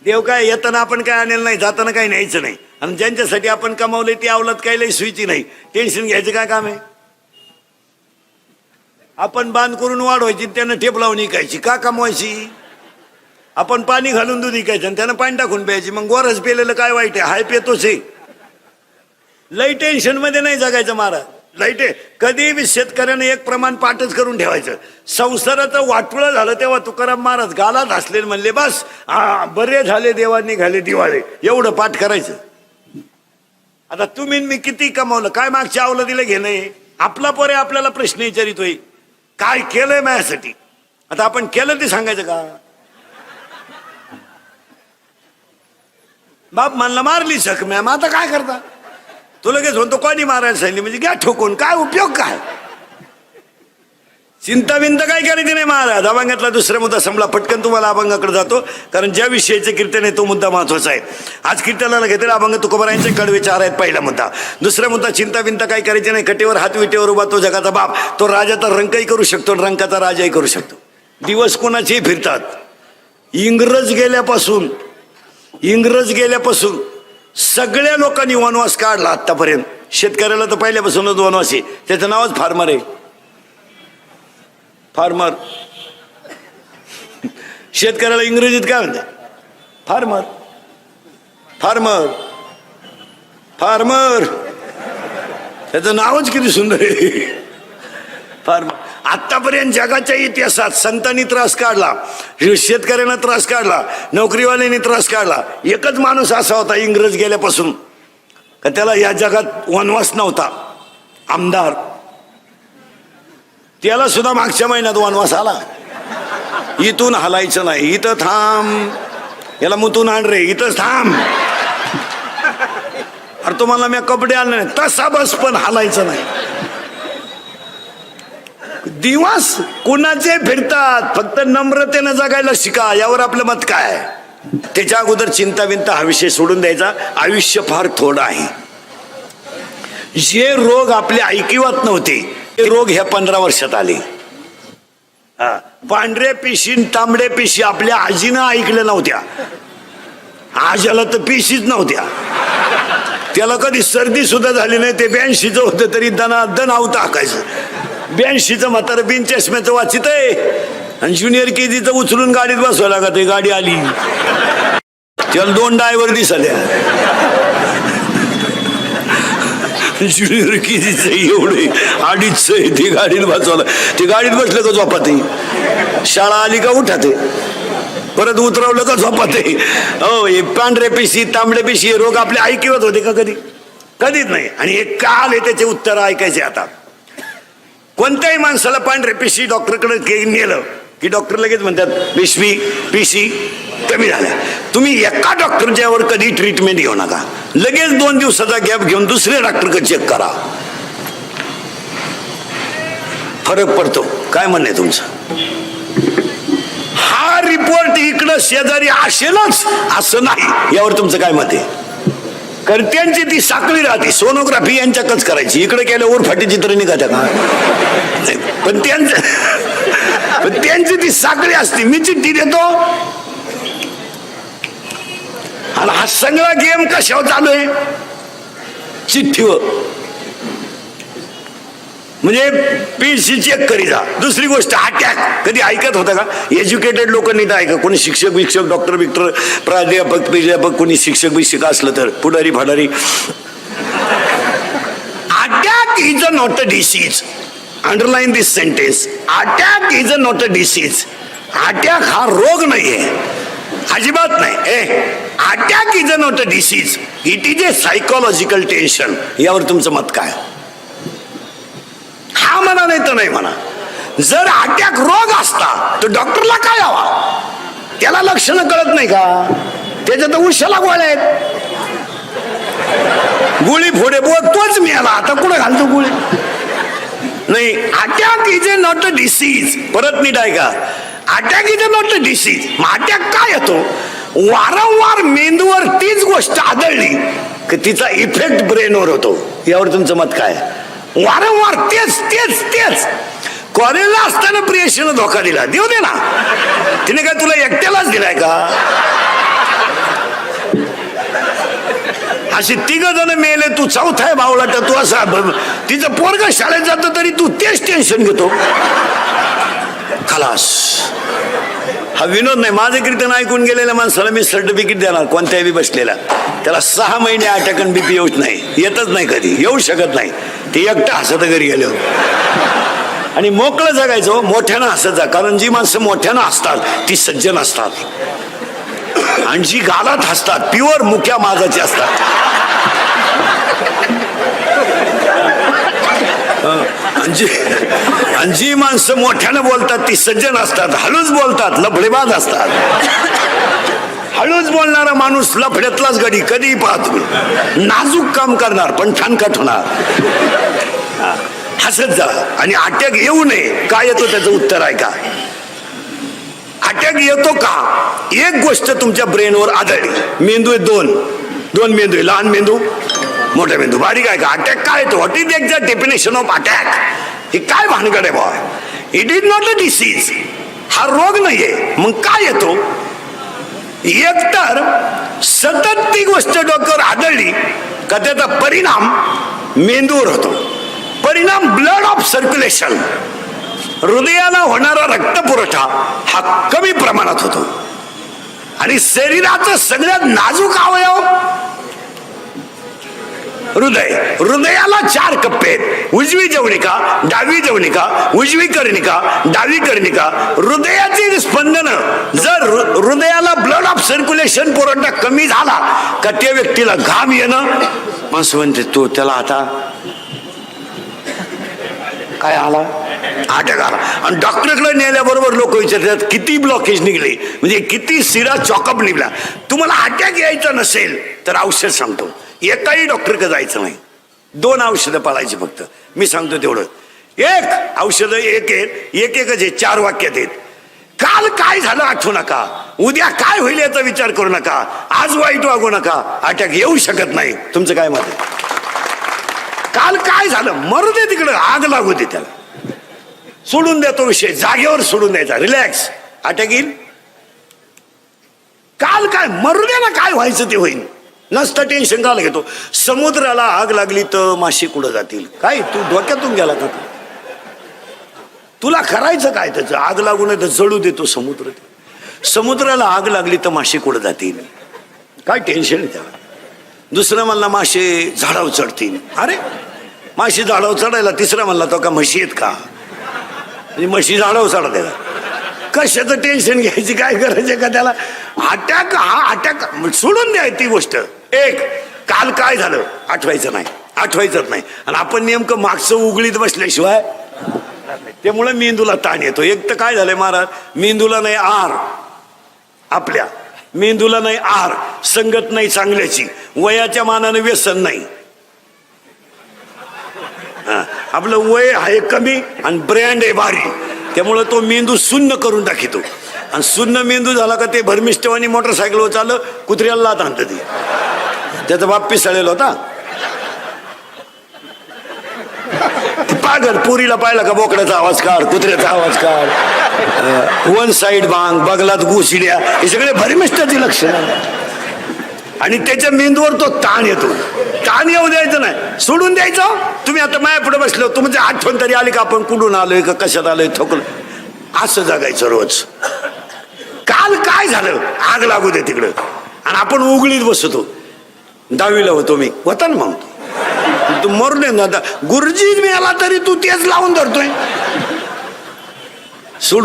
देव काय येताना आपण काय आणलं नाही, जाताना काही न्यायचं नाही. आणि ज्यांच्यासाठी आपण कमावले ती अवलाद काही लई सुईची नाही. टेन्शन घ्यायचं काय काम आहे? आपण बांध करून वाढवायची, त्यानं ठेप लावून विकायची, का कमवायची? आपण पाणी घालून दूध विकायचं आणि त्यानं पाणी टाकून प्यायची. मग गोरज पेलेलं काय वाईट आहे? हाय पेतोच आहे. लई टेन्शन मध्ये नाही जगायचं महाराज. लाईट कधी बी शेतकऱ्यानं एक प्रमाण पाठच करून ठेवायचं. संसाराचं वाटुळं झालं तेव्हा तुकाराम महाराज गालात हसले, म्हणले बस बरे झाले देवांनी घाले दिवाळे, एवढं पाठ करायचं. आता तुम्ही मी किती कमावलं, काय मागच्या आवलं दिलं घेणं? आपला पोरे आपल्याला प्रश्न विचारितोय, काय केलंय माझ्यासाठी? आता आपण केलं ते सांगायचं का? बाप म्हणला मारली सख मॅम, आता काय करता? तो लगेच म्हणतो कोणी मारायला सांगितली म्हणजे घ्या ठोकून, काय उपयोग काय? चिंता बिंता काय करायची नाही महाराज. अभंगातला दुसरा मुद्दा संपला. पटकन तुम्हाला अभंगाकडे जातो, कारण ज्या विषयाचे कीर्तन आहे तो मुद्दा महत्वाचा आहे. आज कीर्तनाला घेतलेला अभंग तुकोबारायांचे कडवे चार आहेत. पहिला मुद्दा. दुसरा मुद्दा चिंता बिंता काय करायची नाही. कटेवर हात विटेवर उभा तो जगाचा बाप, तो राजाचा रंकही करू शकतो, रंकाचा राजाही करू शकतो. दिवस कोणाचेही फिरतात. इंग्रज गेल्यापासून सगळ्या लोकांनी वनवास काढला आतापर्यंत. शेतकऱ्याला तर पहिल्यापासूनच वनवास आहे, त्याचं नावच फार्मर आहे. फार्मर. शेतकऱ्याला इंग्रजीत काय म्हणते? फार्मर. फार्मर फार्मर त्याचं नावच किती सुंदर आहे, फार्मर. आतापर्यंत जगाच्या इतिहासात संतांनी त्रास काढला, शेतकऱ्यांना त्रास काढला, नोकरीवाल्यांनी त्रास काढला. एकच माणूस असा होता इंग्रज गेल्यापासून का त्याला या जगात वनवास नव्हता, आमदार. त्याला सुद्धा मागच्या महिन्यात वनवास आला. इथून हलायचं नाही, इथं थांब, याला मुतून आण रे, इथंच थांब. अरे तुम्हाला मी कपडे आणले नाही, तसा बस पण हलायचं नाही. दिवस कुणाचे फिरतात, फक्त नम्रतेनं जगायला शिका. यावर आपलं मत काय? त्याच्या अगोदर चिंता बिंता हा विषय सोडून द्यायचा. आयुष्य फार थोडं आहे. जे रोग आपल्या ऐकिवात नव्हते ते रोग ह्या 15 वर्षात आले. पांढऱ्या पिशी तांबड्या पिशी आपल्या आजीनं ऐकल्या नव्हत्या. आज्याला तर पिशीच नव्हत्या, त्याला कधी सर्दी सुद्धा झाली नाही. ते 82चं होतं तरी दन आवतं हाकायचं. 82चं म्हातारं बिन चष्म्याचं वाचित आहे आणि ज्युनियर केजीचं उचलून गाडीत बसवायला लागत. गाडी आली, त्याला 2 ड्रायव्हर दिसल्या. ज्युनियर केजीचं एवढे 2.5 आहे, ते गाडीत बसवलं. ते गाडीत बसलं का झोपाते, शाळा आली का उठाते, परत उतरवलं का झोपाते. हो, हे पांढऱ्या पिशी तांबड्या पिशी हे रोग आपले ऐकवत होते का कधी? कधीच नाही. आणि हे काल आहे त्याचे उत्तर ऐकायचे. आता कोणत्याही माणसाला पांढऱ्या पिशी डॉक्टरकडे नेलं की डॉक्टर लगेच म्हणतात पिशी कमी झाल्या. तुम्ही एका डॉक्टरच्यावर कधी ट्रीटमेंट घेऊ नका. लगेच 2 दिवसाचा गॅप घेऊन दुसऱ्या डॉक्टरकडे चेक करा, फरक पडतो. काय म्हणणं तुमचं? हा रिपोर्ट इकडं शेजारी असेलच असं नाही, यावर तुमचं काय मत आहे? कर्त्यांची ती साखळी राहते. सोनोग्राफी यांच्याकच करायची, इकडे केल्यावर फाटी चित्र निघाल्या का? पण त्यांची ती साखळी असते. मी चिठ्ठी देतो आणि हा सगळा गेम कशावर चालू आहे? चिठ्ठीवर. म्हणजे पीसी चेक करी जा. दुसरी गोष्ट, अटॅक कधी ऐकत होता का? एज्युकेटेड लोकांनी तर ऐका. कोणी शिक्षक डॉक्टर बिक्टर प्राध्यापक कोणी शिक्षक असलं तर पुढारी फाडारी. Attack is a not a disease. Underline this sentence. Attack is a not a disease. Attack हा रोग नाहीये, अजिबात नाही. Attack is a not a disease, it is a psychological tension. यावर तुमचं मत काय? हा म्हणा नाही तर नाही म्हणा. जर अटॅक रोग असता तर डॉक्टरला काय हवा? त्याला लक्षणं कळत नाही का? त्याच्यात उशाला गोळ्या आहेत, गोळी फोडे बोल तोच मिळाला. आता कुठं घालतो गोळी? नाही. Attack is a not a disease. परत नीट आहे का? Attack is a not a disease. मग अटॅक काय येतो? वारंवार मेंदूवर तीच गोष्ट आढळली की तिचा इफेक्ट ब्रेनवर होतो. यावर तुमचं मत काय? वारंवार तेच तेच तेच. कॉलेजला असताना प्रियशीनं धोका दिला, देऊ दे ना. तिने काय तुला एकट्यालाच दिलाय का? असे तिघ जण मेले, तू चौथा आहे भावलाटा. तू असा तिचं पोरग शाळेत जातं तरी तू तेच टेन्शन घेतो. खलास. हा विनोद नाही. माझं कीर्तन ऐकून गेलेल्या माणसाला मी सर्टिफिकेट देणार कोणत्याही बसलेला. त्याला 6 महिने अटॅकन बीपी येऊच नाही, येतच नाही, कधी येऊ शकत नाही. ते एकटं हसत घरी गेले आणि मोकळं जगायचं. मोठ्यानं हसत जा, कारण जी माणसं मोठ्यानं हसतात ती सज्जन असतात, आणि जी गालात हसतात प्युअर मुक्या माजाची असतात. आणि जी माणसं मोठ्यानं बोलतात ती सज्जन असतात, हळूच बोलतात लफडेबाज असतात. हळूच बोलणारा माणूस लफड्यातलाच गडी कधीही पाहतो. नाजूक काम करणार पण ठणकाट होणार. हसत जा आणि अटॅक येऊ नये. काय येतो त्याचं उत्तर आहे का? अटॅक येतो का? एक गोष्ट तुमच्या ब्रेनवर आदळली. मेंदू आहे दोन मेंदू आहे, लहान मेंदू मोठा मेंदू. बारीक आहे का? अटॅक काय येतो? What is exact definition of attack? हे काय भानगड आहे बा? It is not a disease. हा रोग नाहीये. मग काय येतो? एकतर सतत ती गोष्ट डोक्यावर आदळली का त्याचा परिणाम मेंदूवर होतो. परिणाम ब्लड ऑफ सर्क्युलेशन, हृदयाला होणारा रक्तपुरवठा हा कमी प्रमाणात होतो. आणि शरीराचं सगळ्यात नाजूक अवयव हृदय. हृदयाला 4 कप्पे आहेत. उजवी जवनिका, डावी जवनिका, उजवी कर्णिका, डावी कर्णिका. हृदयाची स्पंदनं जर हृदयाला ब्लड ऑफ सर्क्युलेशन पुरवठा कमी झाला का त्या व्यक्तीला घाम येणं. माणसं म्हणते तो त्याला आता काय आला? अटॅक आला. आणि डॉक्टरकडे नेल्याबरोबर लोक विचारतात किती ब्लॉकेज निघले, म्हणजे किती शिरा चॉकअप निघला. तुम्हाला अटॅक यायचा नसेल तर औषध सांगतो. एकाही डॉक्टरकडे जायचं नाही. 2 औषधं पाळायची फक्त. मी सांगतो तेवढं. एक औषध एकच आहे. 4 वाक्यात आहेत. काल काय झालं आठवू नका, उद्या काय होईल याचा विचार करू नका, आज वाईट वागू नका. अटॅक येऊ शकत नाही. तुमचं काय मत आहे? काल काय झालं मरू दे तिकडं, आग लागू दे त्याला, सोडून देतो विषय, जागेवर सोडून द्यायचा, रिलॅक्स. अटॅक येईल. काल काय मरू दे ना, काय व्हायचं ते होईल. नसतं टेन्शन काल घेतो. समुद्राला आग लागली तर मासे कुठं जातील? काय तू डोक्यातून गेला का? तुला करायचं काय त्याचं? आग लागू नये तर जळू देतो समुद्र. समुद्राला आग लागली तर मासे कुठं जातील? काय टेन्शन आहे त्याला. दुसरं म्हणला मासे झाडावर चढतील. अरे माशी झाडावर चढायला. तिसरा म्हणला तो का म्हशी आहेत का? म्हशी झाडावर चढायला. कशाचं टेन्शन घ्यायची काय गरज आहे का त्याला? अटॅक हा अटॅक सोडून द्याय ती गोष्ट. एक काल काय झालं आठवायचं नाही, आठवायचंच नाही. आणि आपण नेमकं मागचं उघडीत बसल्याशिवाय त्यामुळे मेंदूला ताण येतो. एक तर काय झालंय महाराज, मेंदूला नाही आर, आपल्या मेंदूला नाही आर, संगत नाही चांगल्याची, वयाच्या मानाने व्यसन नाही. आपलं वय आहे कमी आणि ब्रँड आहे भारी, त्यामुळे तो मेंदू शून्य करून टाकितो. आणि शून्य मेंदू झाला का ते भरमिष्टवानी मोटरसायकलवर चाललं, कुत्र्याला लात आणतं ते. त्याचा बाप पिसाळलेला होता. पागल पुरीला पाहिला का बोकड्याचा आवाज काढ, कुत्र्याचा आवाज काढ, वन साइड बांग, बगलात घुसड्या, हे सगळे भरमिष्टाची लक्षण. आणि त्याच्या मेंदूवर तो ताण येतो. ताण येऊ द्यायचं नाही, सोडून द्यायचं. तुम्ही आता माया पुढे बसलो, तुमची आठवण तरी आली का आपण कुठून आलोय का कशात आलोय थकलो, असं जगायचं रोज. काल काय झालं आग लागू दे तिकडं, आणि आपण उघडीत बसतो. 10वीला होतो मी, होता ना मग तू मरून ये ना. गुरुजी मिळाला तरी तू तेच लावून धरतोय. सोडून